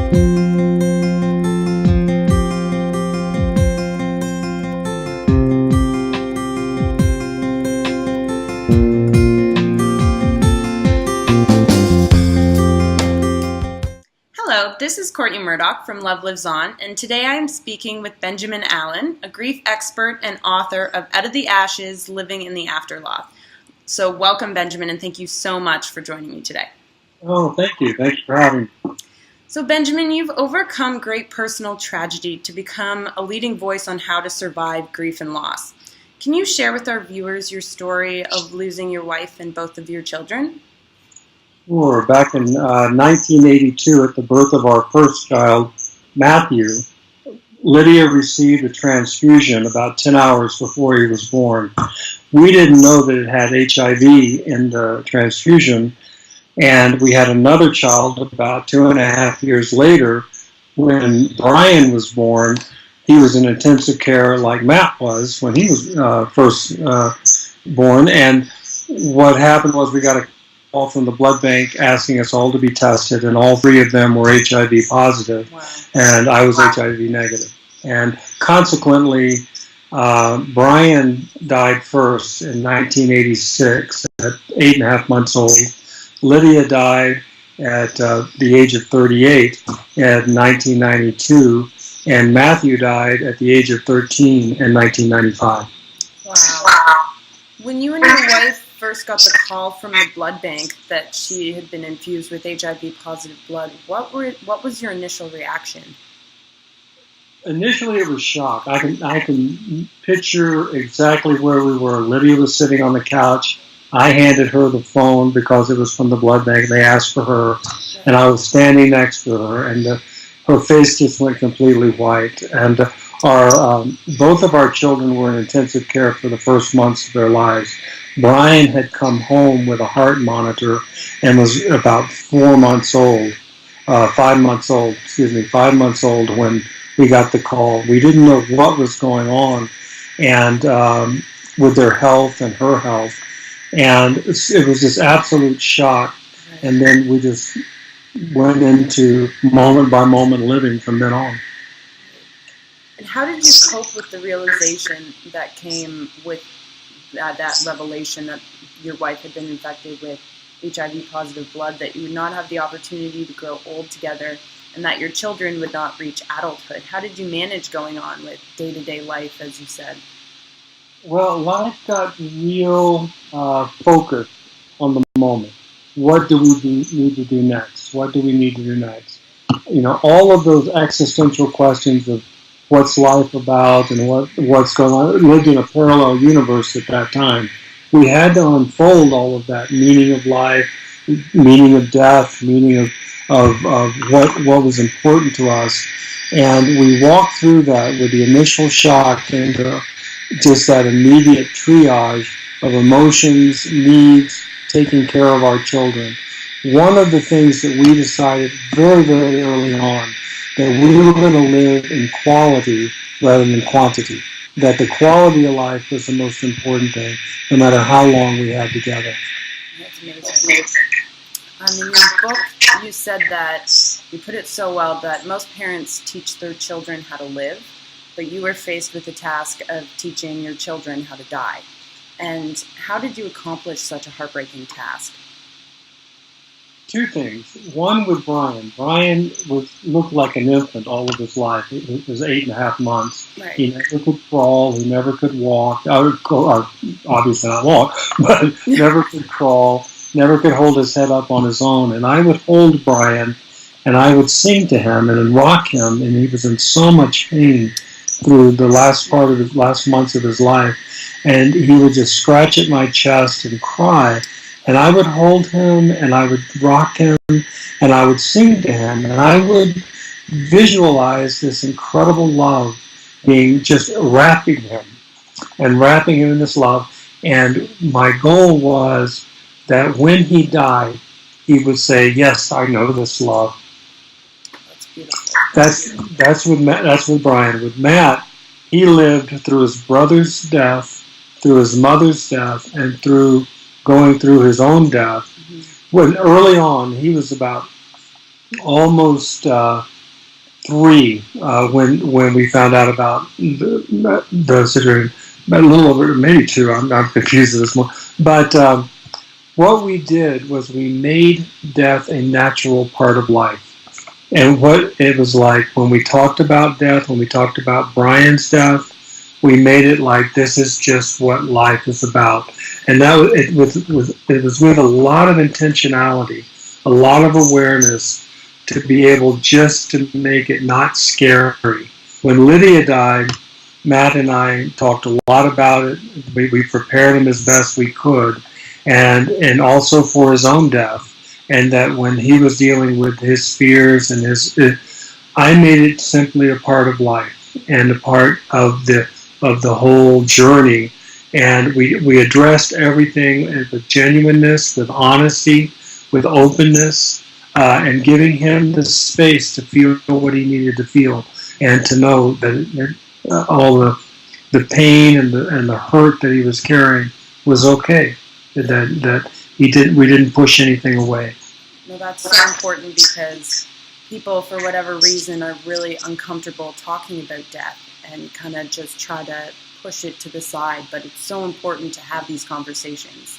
Hello, this is Courtney Murdoch from Love Lives On, and today I am speaking with Benjamin Allen, a grief expert and author of Out of the Ashes, Living in the Afterlife. So welcome, Benjamin, and thank you so much for joining me today. Oh, thank you. Thanks for having me. So Benjamin, you've overcome great personal tragedy to become a leading voice on how to survive grief and loss. Can you share with our viewers your story of losing your wife and both of your children? Sure. Back in 1982, at the birth of our first child, Matthew, Lydia received a transfusion about 10 hours before he was born. We didn't know that it had HIV in the transfusion, and we had another child about 2.5 years later. When Brian was born, he was in intensive care like Matt was when he was first born, and what happened was we got a call from the blood bank asking us all to be tested, and all three of them were HIV positive. Wow. And I was HIV negative. And consequently, Brian died first in 1986 at 8.5 months old. Lydia died at the age of 38 at 1992, and Matthew died at the age of 13 in 1995. Wow. When you and your wife first got the call from the blood bank that she had been infused with HIV positive blood, what was your initial reaction? Initially, it was shock. I can picture exactly where we were. Lydia was sitting on the couch. I handed her the phone because it was from the blood bank. They asked for her, and I was standing next to her, and her face just went completely white. And both of our children were in intensive care for the first months of their lives. Brian had come home with a heart monitor and was about 5 months old when we got the call. We didn't know what was going on and with their health and her health. And it was this absolute shock. And then we just went into moment by moment living from then on. And how did you cope with the realization that came with that revelation that your wife had been infected with HIV positive blood, that you would not have the opportunity to grow old together, and that your children would not reach adulthood? How did you manage going on with day-to-day life, as you said? Well, life got real focused on the moment. What do we need to do next? What do we need to do next? You know, all of those existential questions of what's life about and what's going on. We lived in a parallel universe at that time. We had to unfold all of that meaning of life, meaning of death, meaning of what was important to us. And we walked through that with the initial shock into just that immediate triage of emotions, needs, taking care of our children. One of the things that we decided very, very early on, that we were going to live in quality rather than quantity. That the quality of life was the most important thing, no matter how long we had together. That's amazing. In your book, you said that, you put it so well, that most parents teach their children how to live, but you were faced with the task of teaching your children how to die. And how did you accomplish such a heartbreaking task? Two things. One with Brian. Brian looked like an infant all of his life. It was 8.5 months. Right. He never could crawl. He never could walk. Obviously not walk, but never could crawl. Never could hold his head up on his own. And I would hold Brian, and I would sing to him and rock him, and he was in so much pain through the last months of his life. And he would just scratch at my chest and cry. And I would hold him, and I would rock him, and I would sing to him, and I would visualize this incredible love being just wrapping him in this love. And my goal was that when he died, he would say, "Yes, I know this love." That's beautiful. That's with Brian. With Matt, he lived through his brother's death, through his mother's death, and through going through his own death. When early on, he was about almost 3 when we found out about the situation. A little over, maybe 2. I'm confused at this moment. But what we did was we made death a natural part of life. And what it was like when we talked about death, when we talked about Brian's death, we made it like this is just what life is about. And that was, it was with a lot of intentionality, a lot of awareness to be able just to make it not scary. When Lydia died, Matt and I talked a lot about it. We prepared him as best we could, and also for his own death. And that when he was dealing with his fears and I made it simply a part of life and a part of the whole journey. And we addressed everything with genuineness, with honesty, with openness, and giving him the space to feel what he needed to feel, and to know that all the pain and the hurt that he was carrying was okay. That we didn't push anything away. No, that's so important because people, for whatever reason, are really uncomfortable talking about death and kind of just try to push it to the side. But it's so important to have these conversations.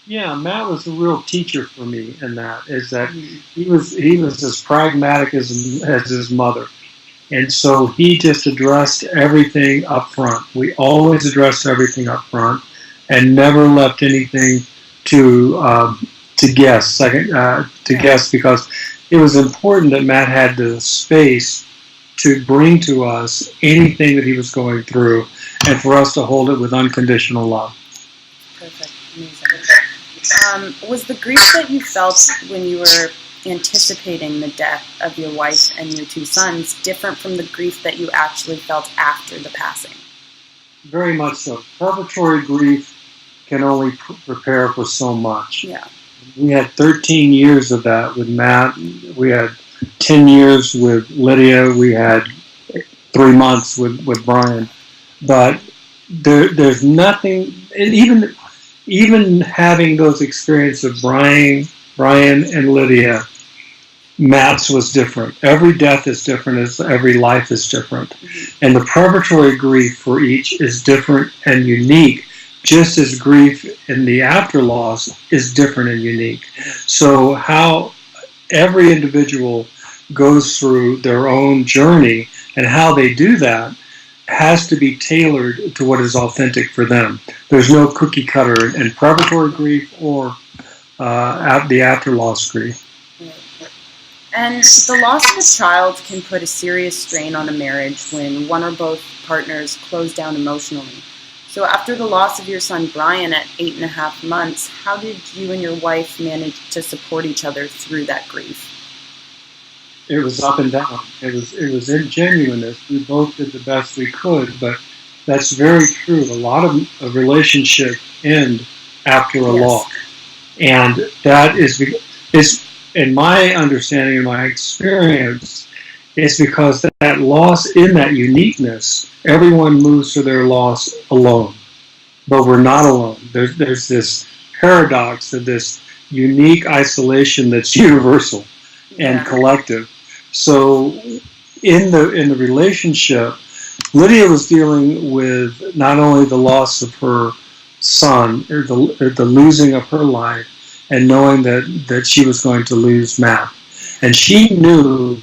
Yeah, Matt was a real teacher for me in that. Is that he was as pragmatic as his mother. And so he just addressed everything up front. We always addressed everything up front, and never left anything to guess. Guess, because it was important that Matt had the space to bring to us anything that he was going through, and for us to hold it with unconditional love. Perfect, amazing. Was the grief that you felt when you were anticipating the death of your wife and your 2 sons different from the grief that you actually felt after the passing? Very much so. Preparatory grief can only prepare for so much. Yeah. We had 13 years of that with Matt. We had 10 years with Lydia. We had 3 months with Brian. But there's nothing, and even having those experiences of Brian and Lydia, Matt's was different. Every death is different, as every life is different. Mm-hmm. And the preparatory grief for each is different and unique, just as grief in the after loss is different and unique. So how every individual goes through their own journey and how they do that has to be tailored to what is authentic for them. There's no cookie cutter in preparatory grief or the after loss grief. And the loss of a child can put a serious strain on a marriage when one or both partners close down emotionally. So after the loss of your son Brian at 8.5 months, how did you and your wife manage to support each other through that grief? It was up and down. It was in genuineness. We both did the best we could, but that's very true. A lot of relationships end after a loss, and that is in my understanding and my experience, it's because that loss, in that uniqueness, everyone moves to their loss alone. But we're not alone. There's this paradox of this unique isolation that's universal and collective. So in the relationship, Lydia was dealing with not only the loss of her son, or the losing of her life, and knowing that she was going to lose Matt. And she knew,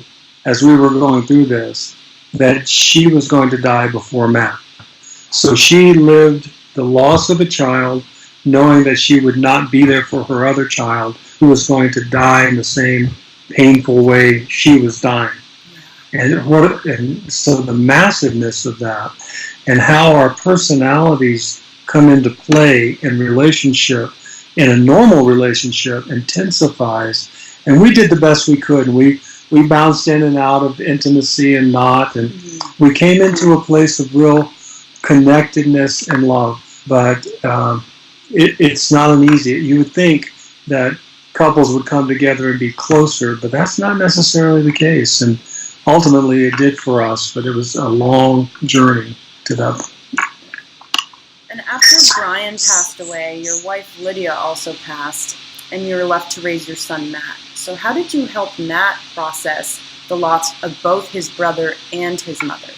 as we were going through this, that she was going to die before Matt. So she lived the loss of a child, knowing that she would not be there for her other child, who was going to die in the same painful way she was dying. And so the massiveness of that, and how our personalities come into play in relationship, in a normal relationship, intensifies. And we did the best we could. We bounced in and out of intimacy and not, and we came into a place of real connectedness and love. But it's not an easy. You would think that couples would come together and be closer, but that's not necessarily the case. And ultimately, it did for us, but it was a long journey to that. And after Brian passed away, your wife Lydia also passed, and you were left to raise your son Matt. So how did you help Matt process the loss of both his brother and his mother.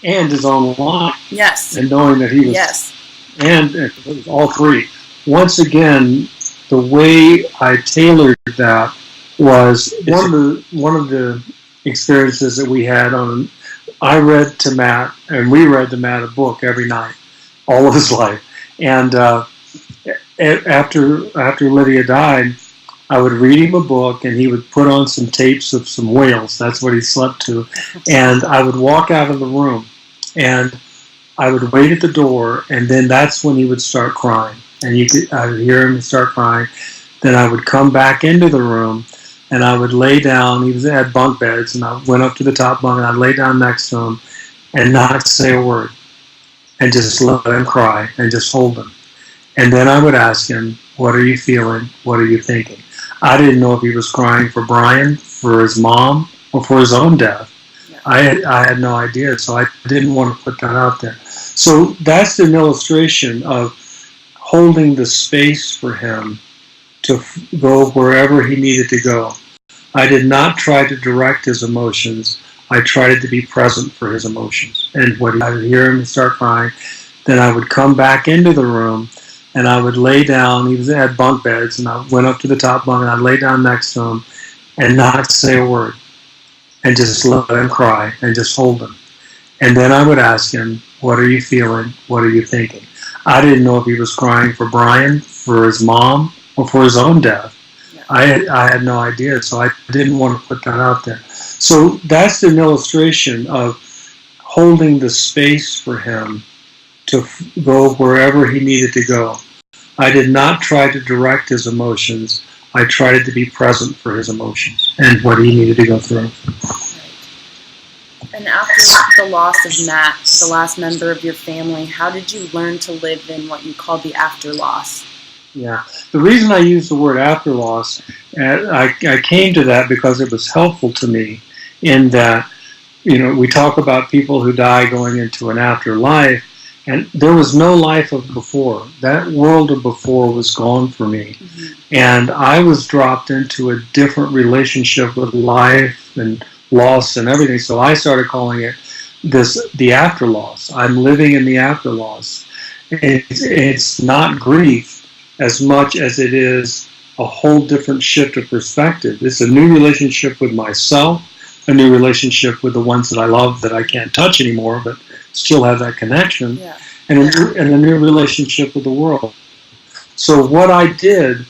And his own life. Yes. And knowing that he was... Yes. And it was all three. Once again, the way I tailored that was one of the experiences that we had on... I read to Matt, and we read to Matt a book every night, all of his life. And after Lydia died, I would read him a book, and he would put on some tapes of some whales. That's what he slept to. And I would walk out of the room, and I would wait at the door, and then that's when he would start crying. And I would hear him start crying. Then I would come back into the room, and I would lay down. He had bunk beds, and I went up to the top bunk, and I'd lay down next to him and not say a word, and just let him cry and just hold him. And then I would ask him, what are you feeling? What are you thinking? I didn't know if he was crying for Brian, for his mom, or for his own death. Yeah. I had no idea, so I didn't want to put that out there. So that's an illustration of holding the space for him to go wherever he needed to go. I did not try to direct his emotions. I tried to be present for his emotions. And when I would hear him start crying, then I would come back into the room, and I would lay down. He had bunk beds, and I went up to the top bunk, and I'd lay down next to him and not say a word, and just let him cry and just hold him. And then I would ask him, what are you feeling? What are you thinking? I didn't know if he was crying for Brian, for his mom, or for his own death. Yeah. I had no idea, so I didn't want to put that out there. So that's an illustration of holding the space for him to go wherever he needed to go. I did not try to direct his emotions. I tried to be present for his emotions and what he needed to go through. And after the loss of Matt, the last member of your family, how did you learn to live in what you call the after loss? Yeah. The reason I use the word after loss, I came to that because it was helpful to me in that, we talk about people who die going into an afterlife, and there was no life of before. That world of before was gone for me. Mm-hmm. And I was dropped into a different relationship with life and loss and everything. So I started calling it the after loss. I'm living in the after loss. It's not grief as much as it is a whole different shift of perspective. It's a new relationship with myself, a new relationship with the ones that I love that I can't touch anymore, but still have that connection, yeah. and a new relationship with the world. So what I did,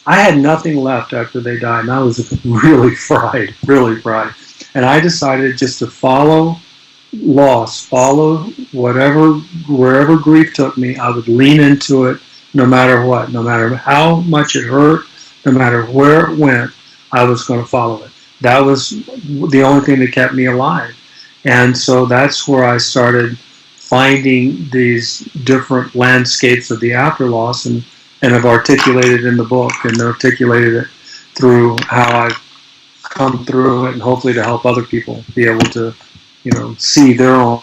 I had nothing left after they died, and I was really fried. And I decided just to follow loss, follow wherever grief took me. I would lean into it no matter what, no matter how much it hurt, no matter where it went, I was going to follow it. That was the only thing that kept me alive. And so that's where I started finding these different landscapes of the after loss, and have articulated in the book, and articulated it through how I've come through it, and hopefully to help other people be able to, see their own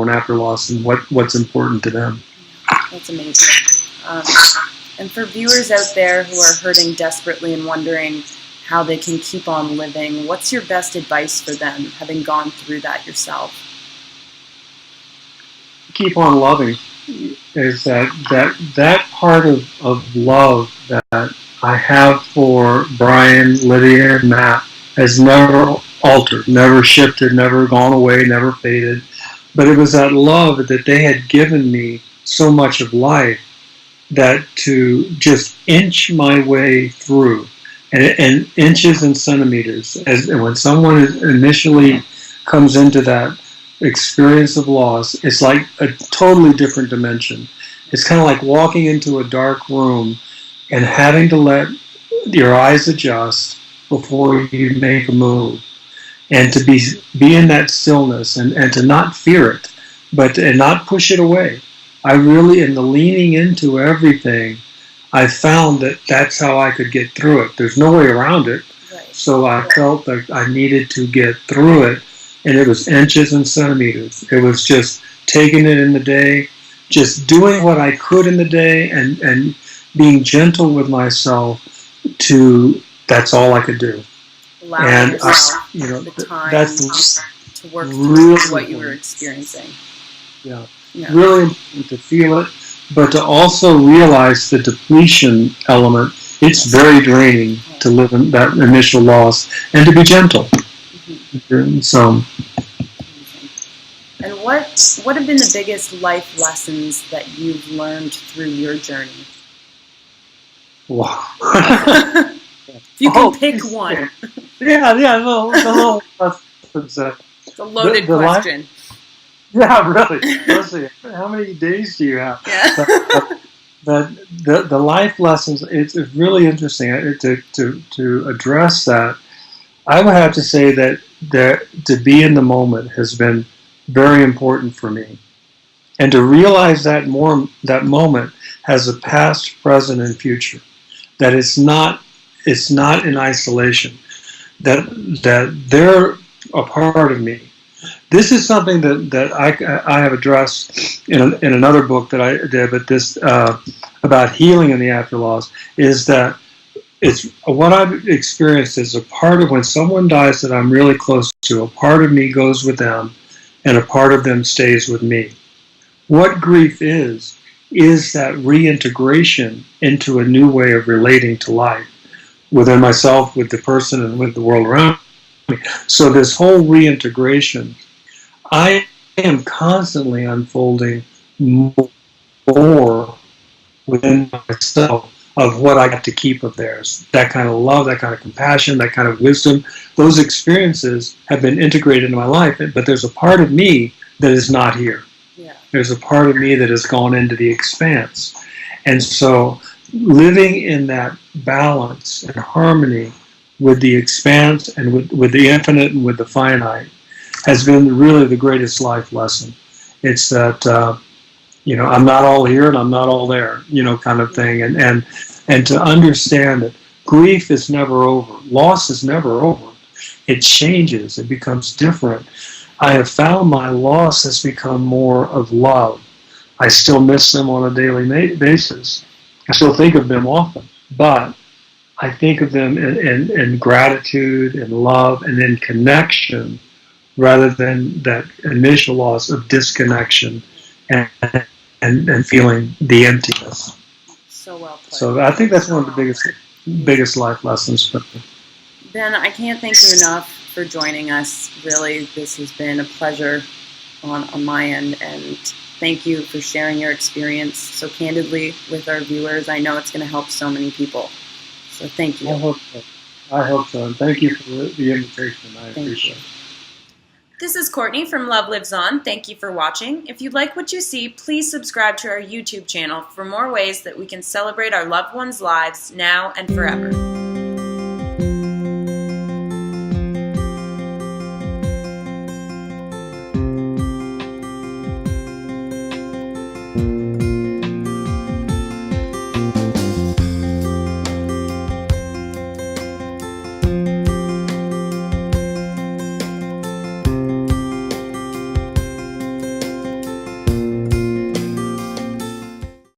after loss and what's important to them. That's amazing. And for viewers out there who are hurting desperately and wondering how they can keep on living, what's your best advice for them, having gone through that yourself? Keep on loving. Is that part of love that I have for Brian, Lydia, and Matt has never altered, never shifted, never gone away, never faded. But it was that love that they had given me so much of life, that to just inch my way through, and inches and centimeters, and when someone initially comes into that experience of loss, it's like a totally different dimension. It's kind of like walking into a dark room and having to let your eyes adjust before you make a move, and to be in that stillness, and to not fear it, and not push it away. I really, in the leaning into everything, I found that that's how I could get through it. There's no way around it. Right. So I felt that I needed to get through it, and it was inches and centimeters. It was just taking it in the day, just doing what I could in the day, and being gentle with myself. That's all I could do. allowing And yourself the time to work through what you were experiencing. Yeah. Yeah. Really important to feel it, but to also realize the depletion element. It's very draining to live in that initial loss, and to be gentle. Mm-hmm. So, and what have been the biggest life lessons that you've learned through your journey? wow. You can pick one. Yeah, the little lessons. It's a loaded question. Yeah, really. Let's see. How many days do you have? Yeah. The life lessons. It's really interesting to address that. I would have to say that to be in the moment has been very important for me, and to realize that moment has a past, present, and future. That it's not in isolation. That they're a part of me. This is something that I have addressed in another book that I did, but this about healing in the after loss is that it's what I've experienced is a part of when someone dies that I'm really close to. A part of me goes with them, and a part of them stays with me. What grief is that reintegration into a new way of relating to life within myself, with the person, and with the world around me. So this whole reintegration, I am constantly unfolding more within myself of what I got to keep of theirs. That kind of love, that kind of compassion, that kind of wisdom. Those experiences have been integrated into my life, but there's a part of me that is not here. Yeah. There's a part of me that has gone into the expanse. And so living in that balance and harmony with the expanse and with the infinite and with the finite has been really the greatest life lesson. It's that, I'm not all here and I'm not all there, kind of thing. And to understand that grief is never over. Loss is never over. It changes. It becomes different. I have found my loss has become more of love. I still miss them on a daily basis. I still think of them often, but I think of them in gratitude and love and in connection, rather than that initial loss of disconnection and feeling the emptiness. So well put. So I think that's one of the biggest life lessons. Ben, I can't thank you enough for joining us. Really, this has been a pleasure on my end, and thank you for sharing your experience so candidly with our viewers. I know it's going to help so many people. So thank you. I hope so. And thank you for the invitation. I appreciate it. This is Courtney from Love Lives On. Thank you for watching. If you like what you see, please subscribe to our YouTube channel for more ways that we can celebrate our loved ones' lives now and forever.